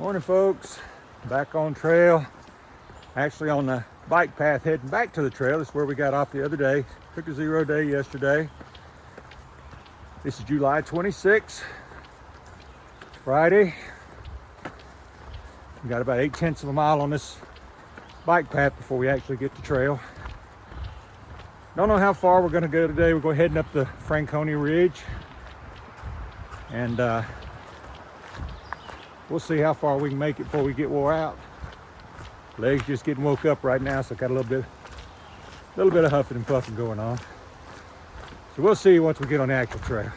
Morning, folks. Back on trail. Actually on the bike path heading back to the trail. This is where we got off the other day. Took a 0 day yesterday. This is July 26th. Friday. We got about 0.8 of a mile on this bike path before we actually get to trail. Don't know how far we're going to go today. We're going heading up the Franconia Ridge. And we'll see how far we can make it before we get wore out. Legs just getting woke up right now, so I got a little bit of huffing and puffing going on. So we'll see once we get on the actual trail.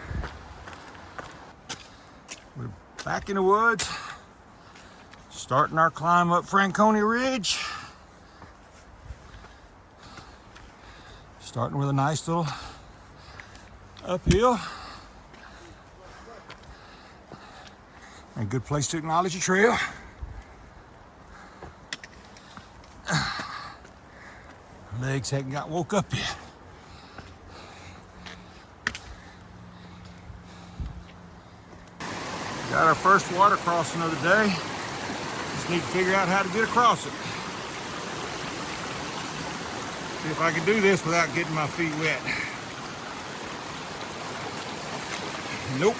We're back in the woods, starting our climb up Franconia Ridge. Starting with a nice little uphill. A good place to acknowledge the trail. Legs hadn't got woke up yet. Got our first water crossing of the day. Just need to figure out how to get across it. See if I can do this without getting my feet wet. Nope.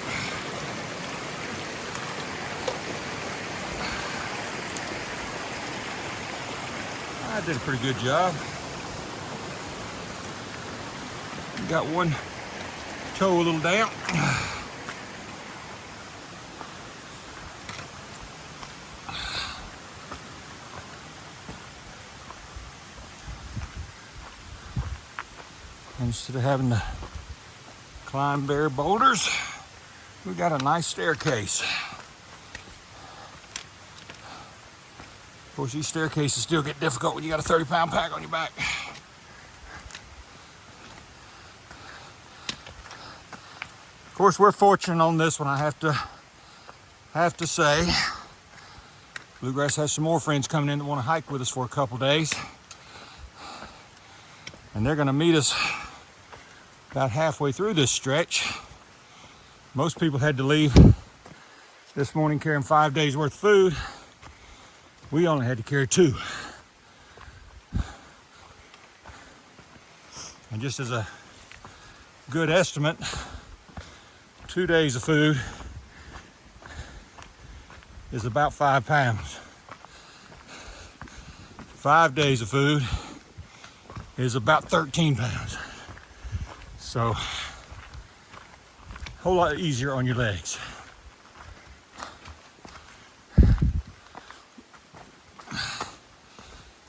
I did a pretty good job. Got one toe a little down. Instead of having to climb bare boulders, we got a nice staircase. Of course, these staircases still get difficult when you got a 30-pound pack on your back. Of course, we're fortunate on this one, I have to say. Bluegrass has some more friends coming in that want to hike with us for a couple days. And they're going to meet us about halfway through this stretch. Most people had to leave this morning carrying 5 days worth of food. We only had to carry 2. And just as a good estimate, 2 days of food is about 5 pounds. 5 days of food is about 13 pounds. So, a whole lot easier on your legs.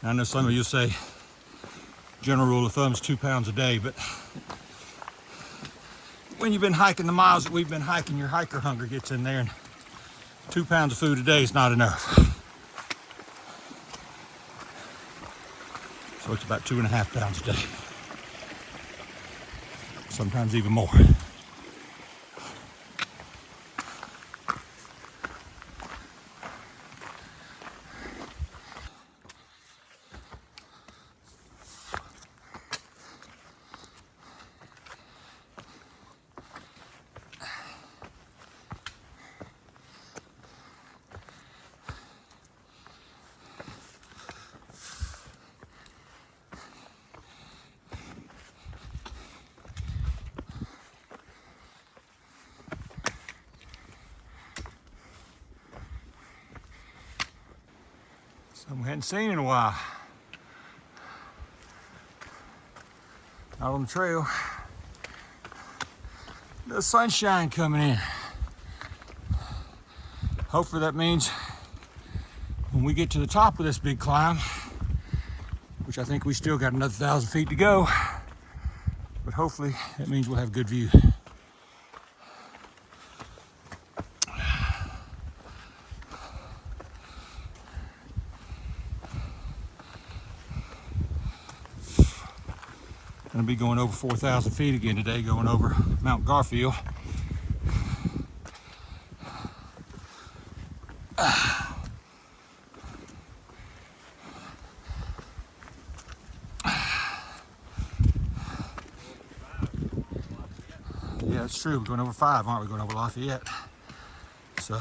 I know some of you say, general rule of thumb is 2 pounds a day, but when you've been hiking the miles that we've been hiking, your hiker hunger gets in there, and 2 pounds of food a day is not enough. So it's about 2.5 pounds a day. Sometimes even more. Something we hadn't seen in a while. Out on the trail. The sunshine coming in. Hopefully that means when we get to the top of this big climb, which I think we still got another 1,000 feet to go, but hopefully that means we'll have good view. Going to be going over 4,000 feet again today, going over Mount Garfield. Yeah, it's true. We're going over 5, aren't we? Going over Lafayette. So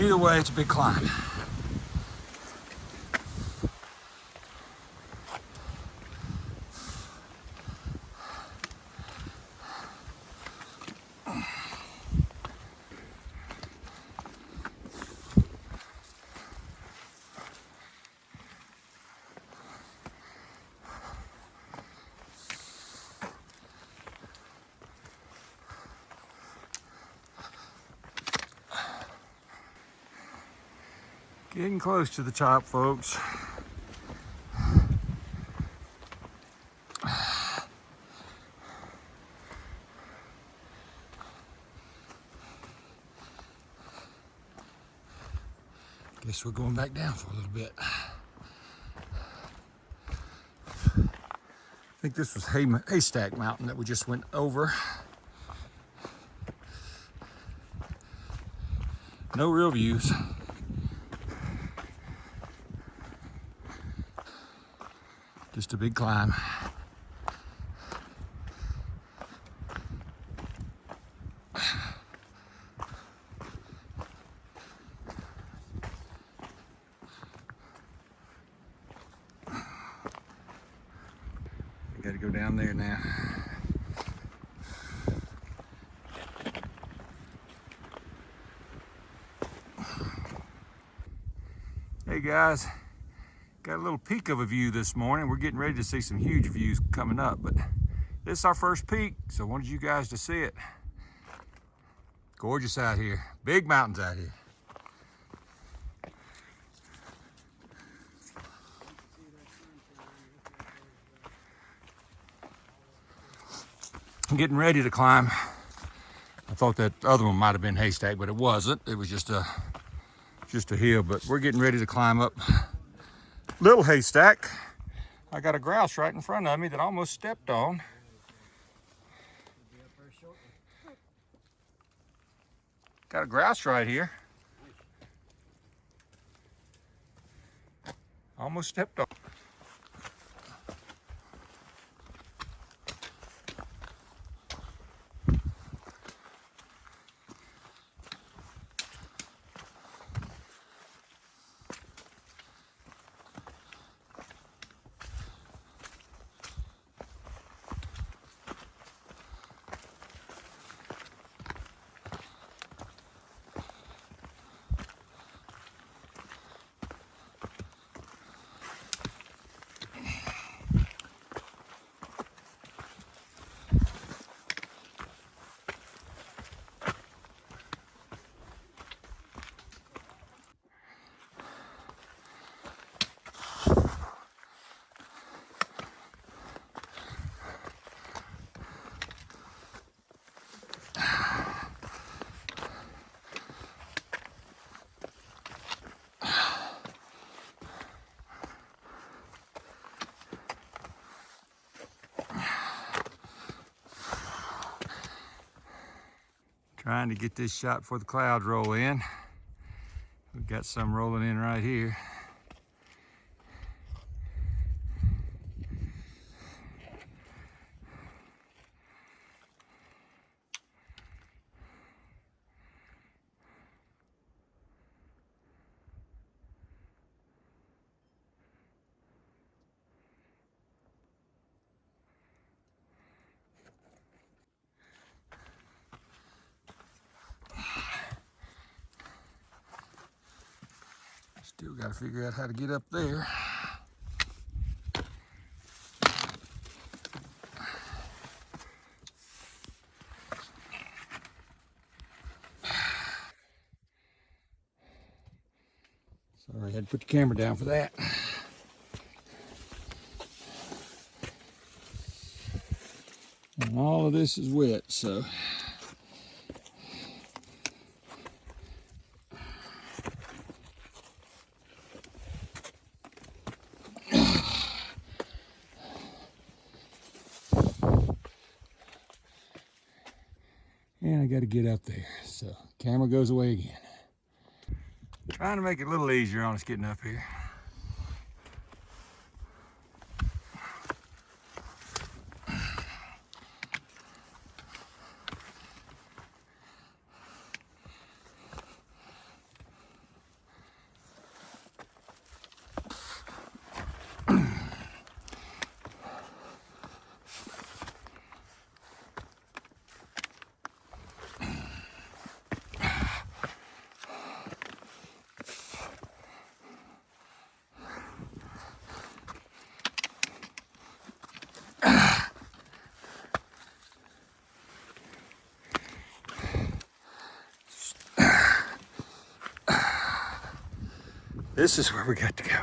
Either way, it's a big climb. Getting close to the top, folks. Guess we're going back down for a little bit. I think this was Haystack Mountain that we just went over. No real views. Just a big climb. We gotta go down there now. Hey guys, got a little peek of a view this morning. We're getting ready to see some huge views coming up, but this is our first peak, so I wanted you guys to see it. Gorgeous out here, big mountains out here. I'm getting ready to climb. I thought that other one might have been Haystack, but it wasn't. It was just a hill, but we're getting ready to climb up Little Haystack. I got a grouse right in front of me that I almost stepped on. Got a grouse right here. Almost stepped on. Trying to get this shot before the clouds roll in. We've got some rolling in right here. Still got to figure out how to get up there. Sorry, I had to put the camera down for that. And all of this is wet, so. And I got to get up there, so camera goes away again. Trying to make it a little easier on us getting up here. This is where we got to go.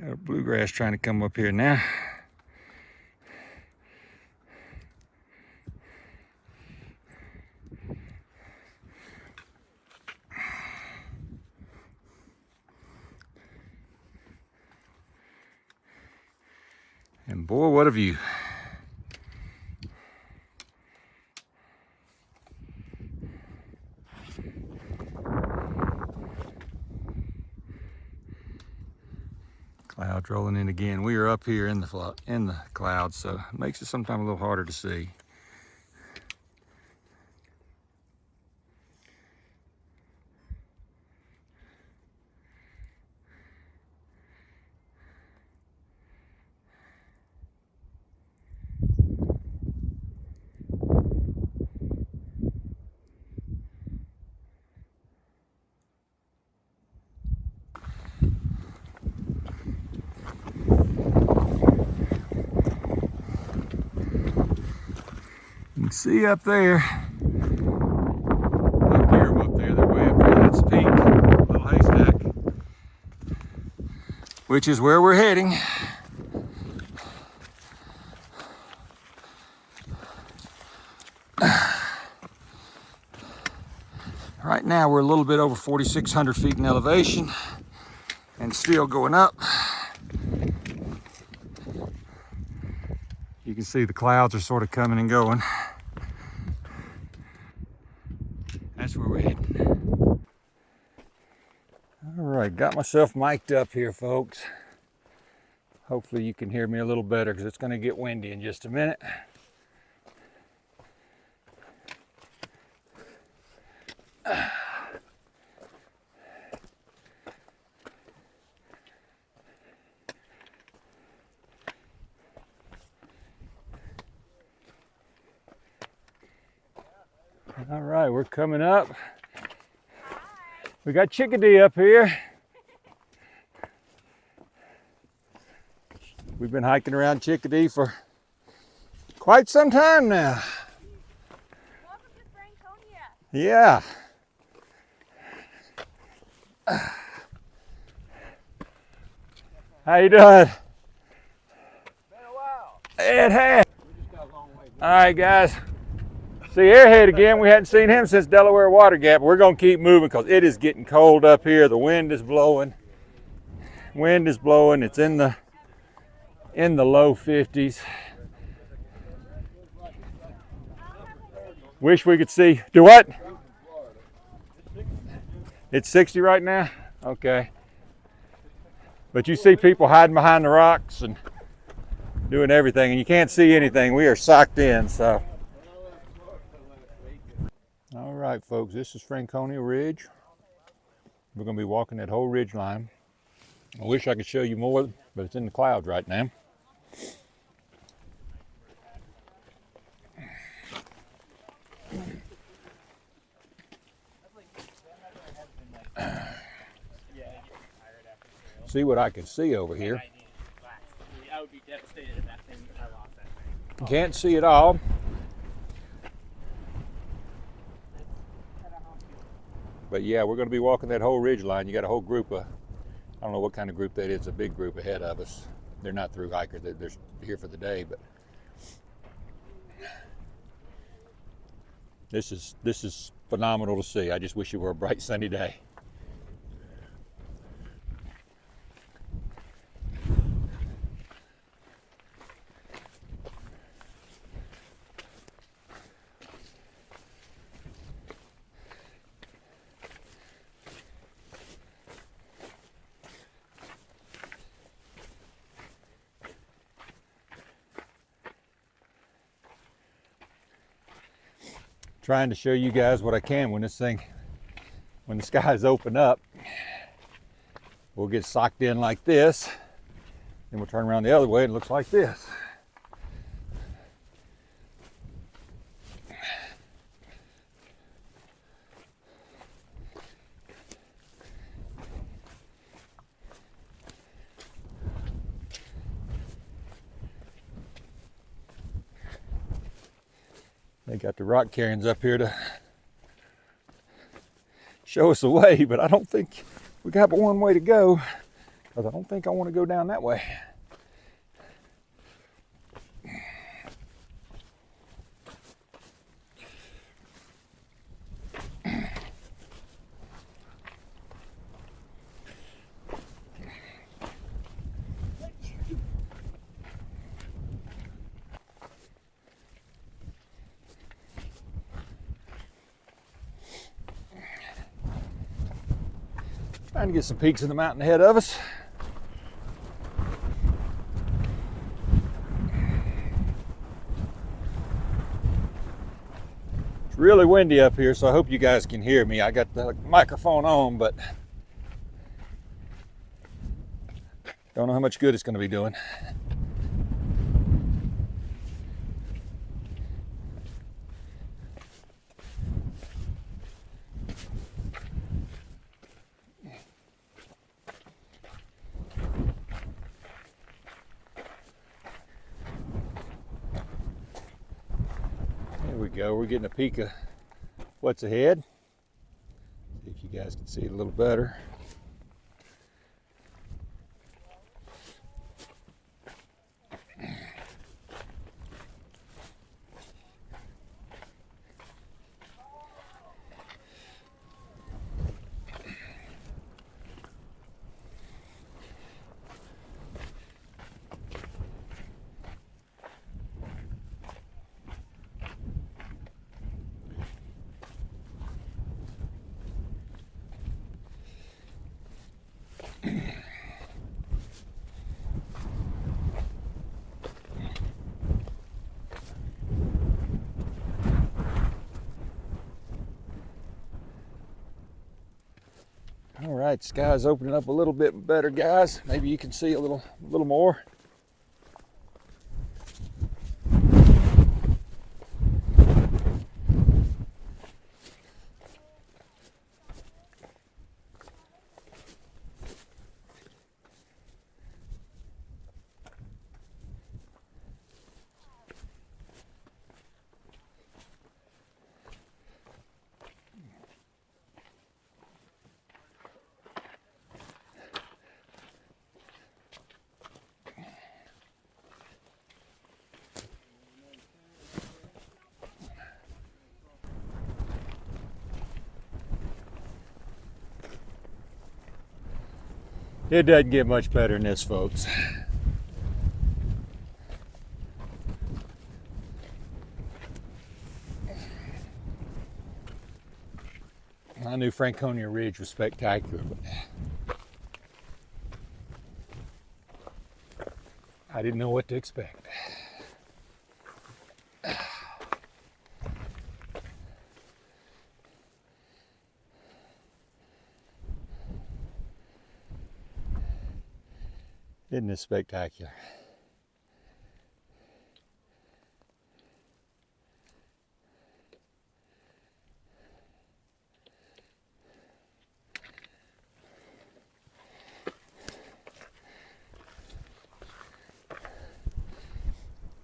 Got a bluegrass trying to come up here now. And boy, what a view. Clouds rolling in again. We are up here in the clouds, so it makes it sometimes a little harder to see. You can see up there, I'll hear them up there, they're way up there, that's Pink, little haystack, which is where we're heading. Right now we're a little bit over 4,600 feet in elevation and still going up. You can see the clouds are sort of coming and going. That's where we're heading. All right, got myself mic'd up here, folks. Hopefully you can hear me a little better because it's going to get windy in just a minute. All right, we're coming up. We got Chickadee up here. We've been hiking around Chickadee for quite some time now. Welcome to Franconia. Yeah. How you doing? Been a while. It has. We just got a long way. All right, guys. See Airhead again. We hadn't seen him since Delaware Water Gap. We're going to keep moving because it is getting cold up here. The wind is blowing. Wind is blowing. It's in the low 50s. Wish we could see. Do what? It's 60 right now? Okay. But you see people hiding behind the rocks and doing everything, and you can't see anything. We are socked in, so. All right, folks, this is Franconia Ridge. We're going to be walking that whole ridge line. I wish I could show you more, but it's in the clouds right now. See what I can see over here. I would be devastated if that thing, I lost that thing. Can't see it all. But yeah, we're going to be walking that whole ridge line. You got a whole group of, I don't know what kind of group that is, a big group ahead of us. They're not through hikers, they're here for the day, but this is phenomenal to see. I just wish it were a bright sunny day. Trying to show you guys what I can when the skies open up. We'll get socked in like this, then we'll turn around the other way and it looks like this. They got the rock carrions up here to show us the way, but I don't think we got but one way to go, because I don't think I want to go down that way. Trying to get some peaks in the mountain ahead of us. It's really windy up here, so I hope you guys can hear me. I got the microphone on, but don't know how much good it's going to be doing. There we go. We're getting a peek of what's ahead. See if you guys can see it a little better. All right, sky's opening up a little bit better, guys. Maybe you can see a little more. It doesn't get much better than this, folks. I knew Franconia Ridge was spectacular, but I didn't know what to expect. Isn't this spectacular?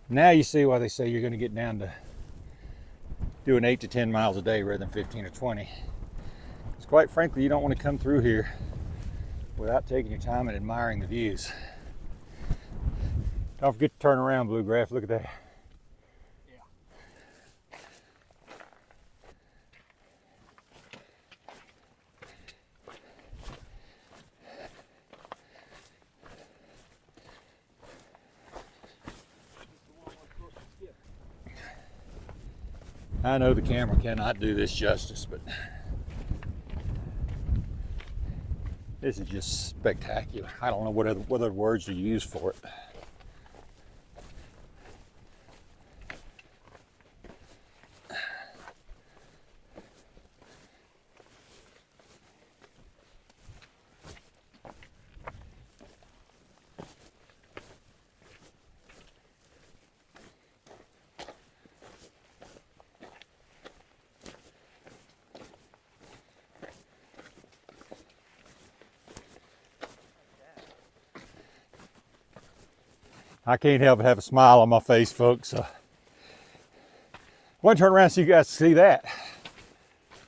Now you see why they say you're going to get down to doing 8 to 10 miles a day rather than 15 or 20. Because quite frankly, you don't want to come through here without taking your time and admiring the views. Don't forget to turn around, Bluegrass. Look at that. I know the camera cannot do this justice, but this is just spectacular. I don't know what other words to use for it. I can't help but have a smile on my face, folks. want to turn around so you guys see that.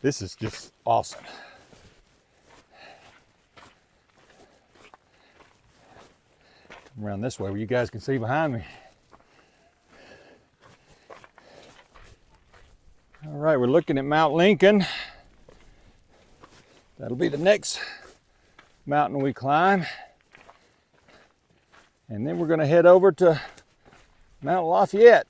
This is just awesome. Come around this way where you guys can see behind me. All right, we're looking at Mount Lincoln. That'll be the next mountain we climb. And then we're going to head over to Mount Lafayette.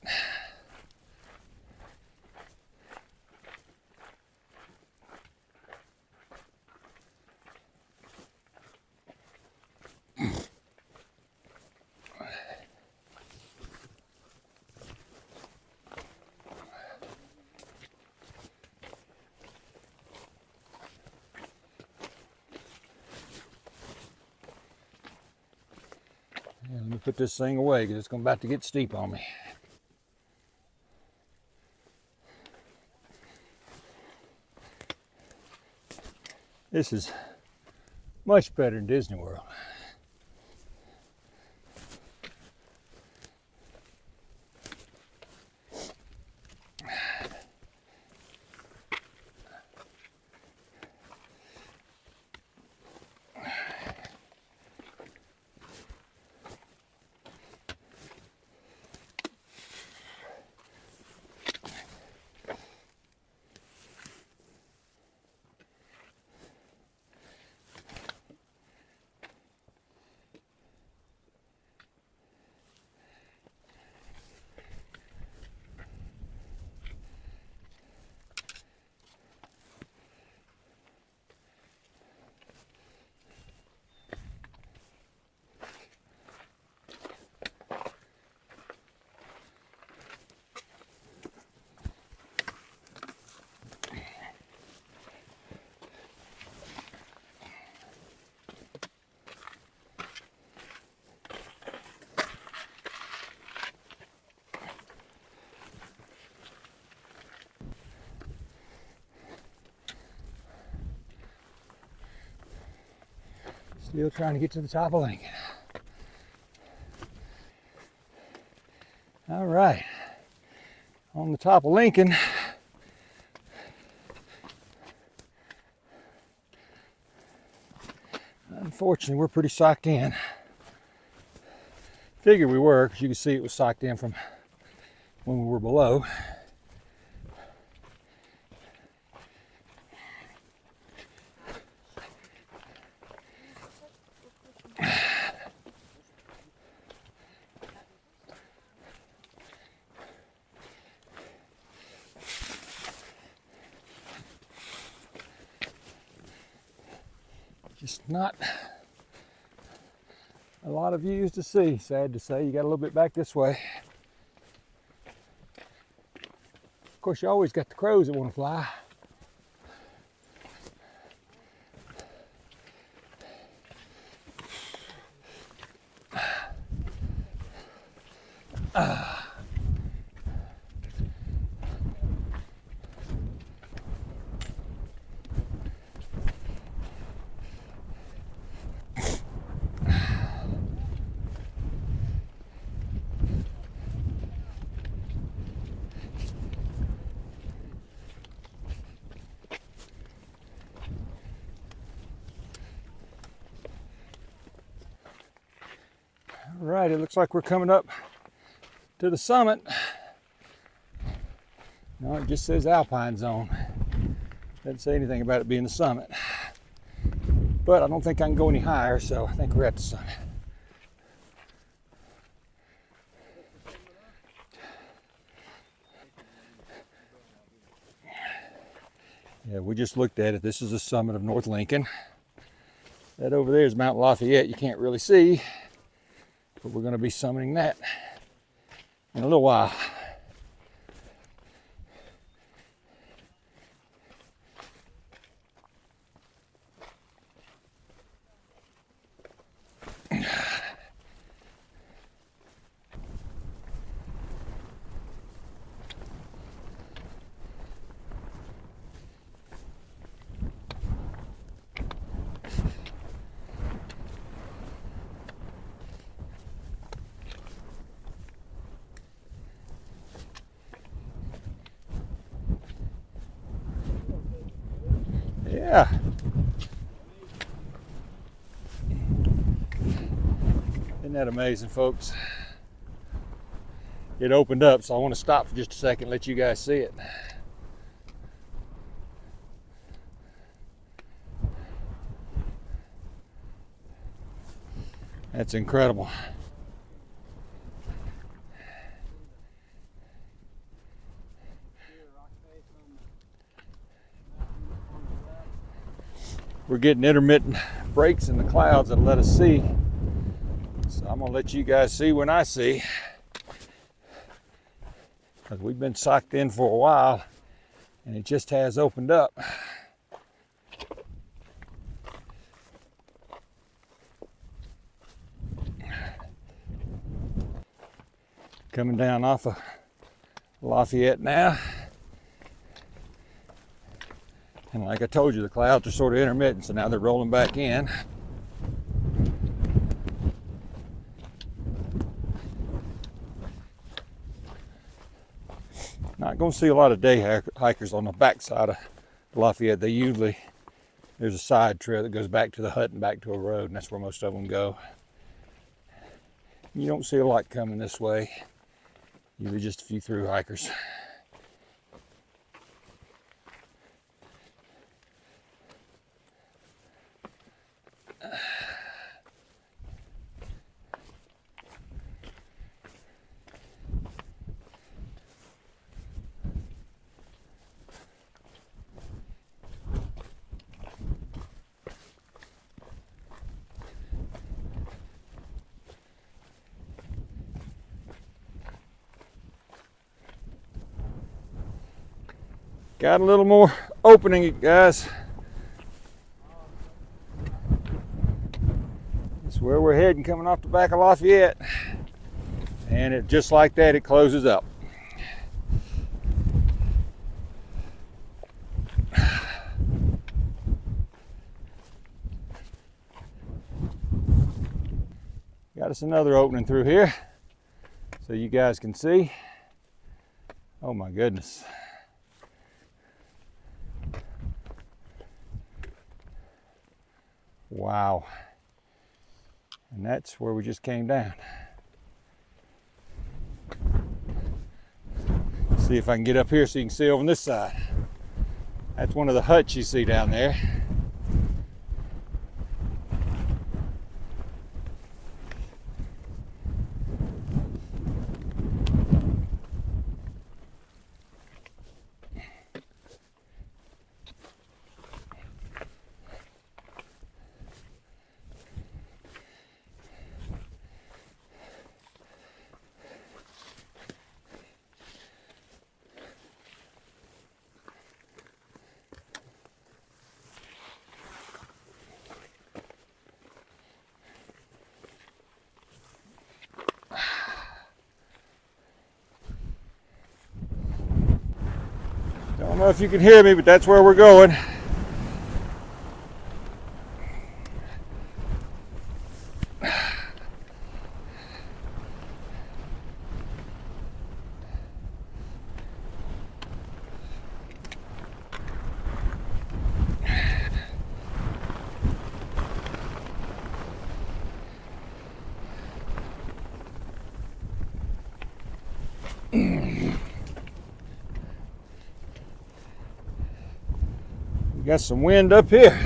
Let me put this thing away because it's about to get steep on me. This is much better than Disney World. Still trying to get to the top of Lincoln. All right, on the top of Lincoln, unfortunately we're pretty socked in. Figured we were, because you can see it was socked in from when we were below. Just not a lot of views to see, sad to say. You got a little bit back this way. Of course, you always got the crows that want to fly. All right, it looks like we're coming up to the summit. No, it just says Alpine Zone. Doesn't say anything about it being the summit. But I don't think I can go any higher, so I think we're at the summit. Yeah, we just looked at it. This is the summit of North Lincoln. That over there is Mount Lafayette. You can't really see, but we're going to be summiting that in a little while. Yeah. Isn't that amazing, folks? It opened up, so I want to stop for just a second and let you guys see it. That's incredible. We're getting intermittent breaks in the clouds that let us see. So I'm gonna let you guys see when I see. Because we've been socked in for a while and it just has opened up. Coming down off of Lafayette now. And like I told you, the clouds are sort of intermittent, so now they're rolling back in. Not going to see a lot of day hikers on the backside of Lafayette. There's a side trail that goes back to the hut and back to a road, and that's where most of them go. You don't see a lot coming this way. Usually just a few through hikers. Got a little more opening, guys. That's where we're heading, coming off the back of Lafayette. And it just like that, it closes up. Got us another opening through here so you guys can see. Oh my goodness. Wow. And that's where we just came down. See if I can get up here so you can see over on this side. That's one of the huts you see down there. Don't know if you can hear me, but that's where we're going. We got some wind up here.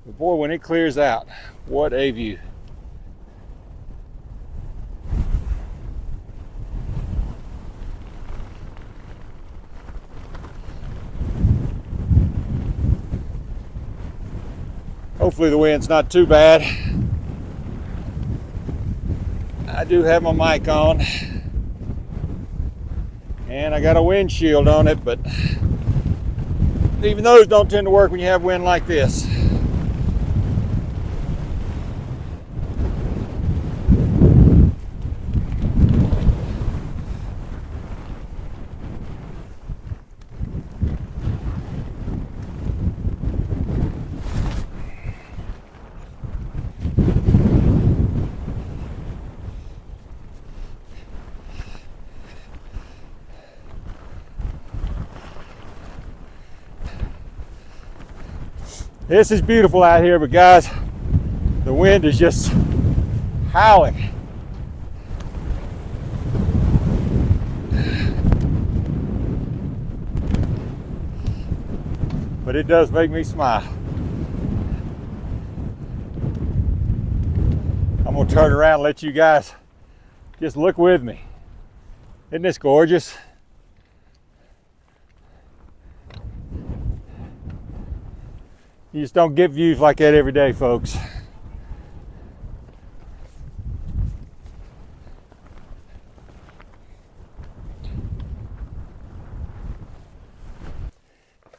But boy, when it clears out, what a view. Hopefully the wind's not too bad. I do have my mic on. And I got a windshield on it, but even those don't tend to work when you have wind like this. This is beautiful out here, but guys, the wind is just howling. But it does make me smile. I'm gonna turn around and let you guys just look with me. Isn't this gorgeous? You just don't get views like that every day, folks.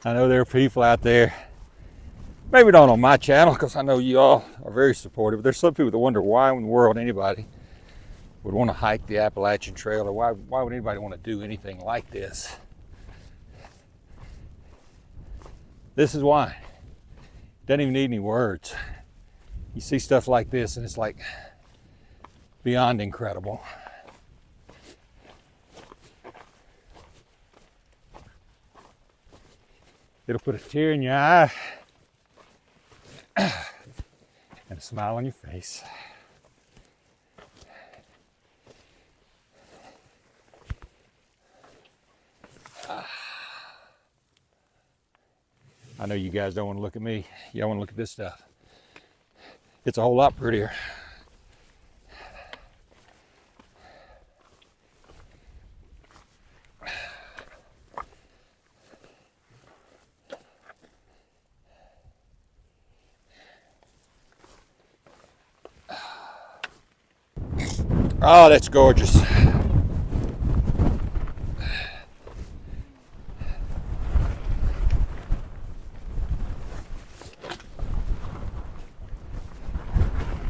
I know there are people out there, maybe not on my channel, because I know you all are very supportive, but there's some people that wonder why in the world anybody would want to hike the Appalachian Trail, or why would anybody want to do anything like this. This is why. Doesn't even need any words. You see stuff like this and it's like beyond incredible. It'll put a tear in your eye and a smile on your face. I know you guys don't want to look at me. Y'all want to look at this stuff. It's a whole lot prettier. Oh, that's gorgeous.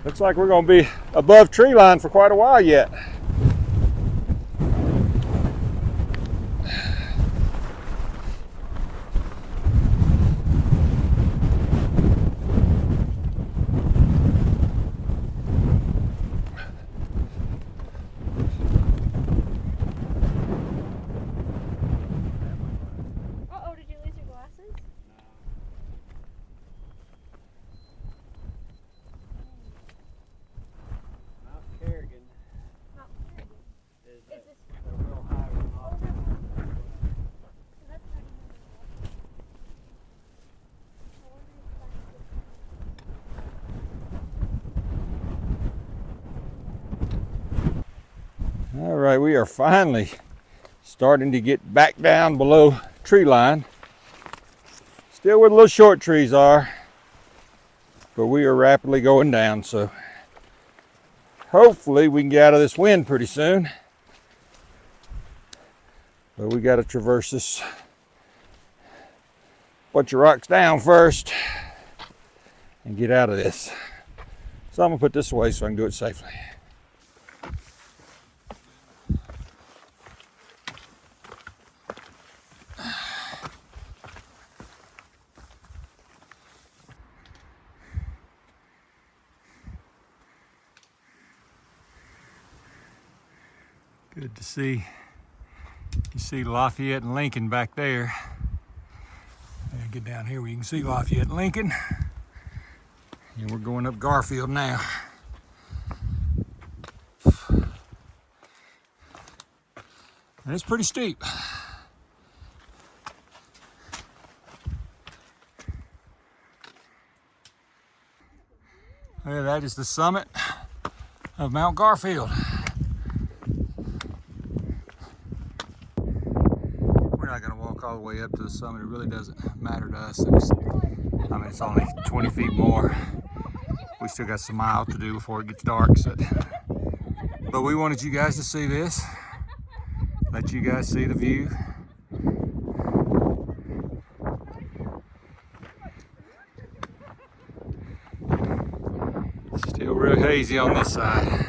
Looks like we're going to be above tree line for quite a while yet. Uh-oh, did you lose your glasses? Mount Kerrigan Mount Garfield. is Is this... a real high Oh, mountain. no. So that's not even... I wonder if that's... All right, we are finally starting to get back down below tree line. Still where the little short trees are, but we are rapidly going down, so hopefully we can get out of this wind pretty soon. But we got to traverse this bunch of rocks down first and get out of this. So I'm gonna put this away so I can do it safely. Good to see. You see Lafayette and Lincoln back there. And get down here where you can see Lafayette and Lincoln. And we're going up Garfield now. And it's pretty steep. Well, that is the summit of Mount Garfield. We're not going to walk all the way up to the summit. It really doesn't matter to us. It's only 20 feet more. We still got some miles to do before it gets dark. But we wanted you guys to see this. Let you guys see the view. Still real hazy on this side.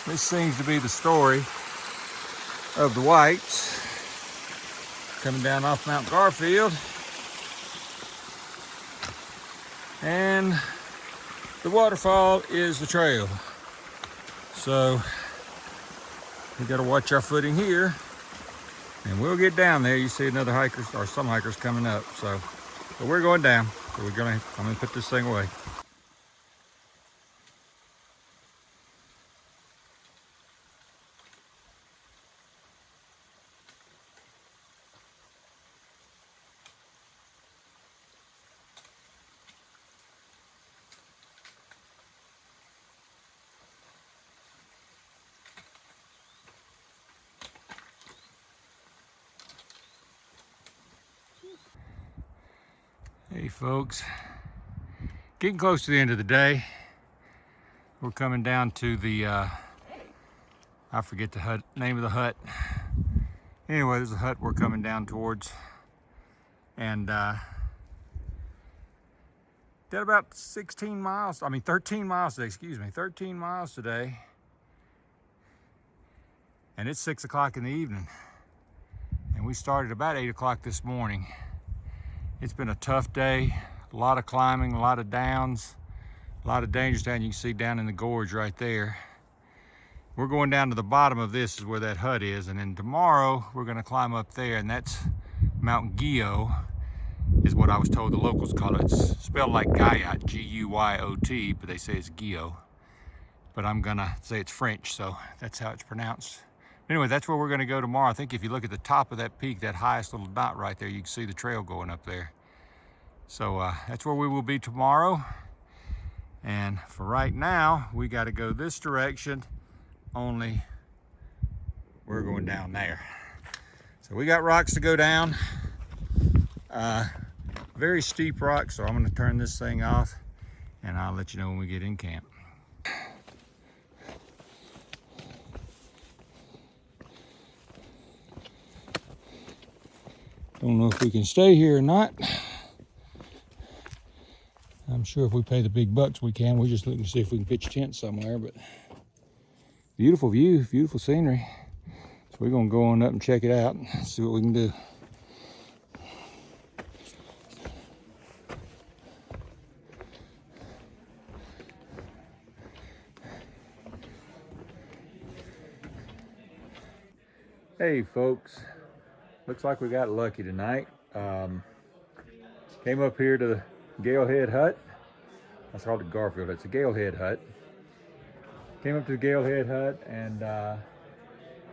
This seems to be the story of the whites coming down off Mount Garfield. And the waterfall is the trail. So we got to watch our footing here And we'll get down there. You see another hikers or some hikers coming up. So, but we're going down. So I'm gonna put this thing away. Hey folks, getting close to the end of the day. We're coming down to the, I forget the name of the hut. Anyway, there's a hut we're coming down towards. And did about 13 miles today, excuse me, 13 miles today. And it's 6 o'clock in the evening. And we started about 8 o'clock this morning. It's been a tough day, a lot of climbing, a lot of downs, a lot of dangers down. You can see down in the gorge right there. We're going down to the bottom of this is where that hut is. And then tomorrow we're gonna climb up there, and that's Mount Guyo is what I was told the locals call it. It's spelled like Gailhead, G-U-Y-O-T, but they say it's Guyo. But I'm gonna say it's French, so that's how it's pronounced. Anyway, that's where we're gonna go tomorrow. I think if you look at the top of that peak, that highest little dot right there, you can see the trail going up there. So that's where we will be tomorrow. And for right now, we gotta go this direction, only we're going down there. So we got rocks to go down. Very steep rocks, so I'm gonna turn this thing off and I'll let you know when we get in camp. Don't know if we can stay here or not. I'm sure if we pay the big bucks we can. We're just looking to see if we can pitch a tent somewhere, but beautiful view, beautiful scenery. So we're gonna go on up and check it out and see what we can do. Hey folks, looks like we got lucky tonight. Came up here to the Gailhead hut. That's called the Garfield. It's a Gailhead hut. Came up to the Gailhead hut and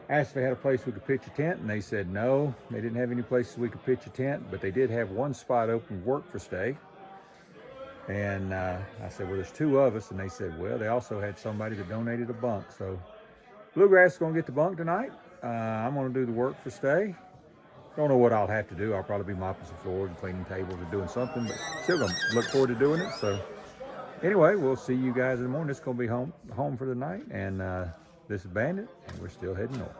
asked if they had a place we could pitch a tent, and they said no. They didn't have any places we could pitch a tent, but they did have one spot open, work for stay. And I said, well, there's two of us, and they said, well, they also had somebody that donated a bunk. So Bluegrass is gonna get the bunk tonight. I'm gonna do the work for stay. Don't know what I'll have to do. I'll probably be mopping some floors and cleaning tables or doing something, but still gonna look forward to doing it. So anyway, we'll see you guys in the morning. It's gonna be home for the night, and this is Bandit, and we're still heading north.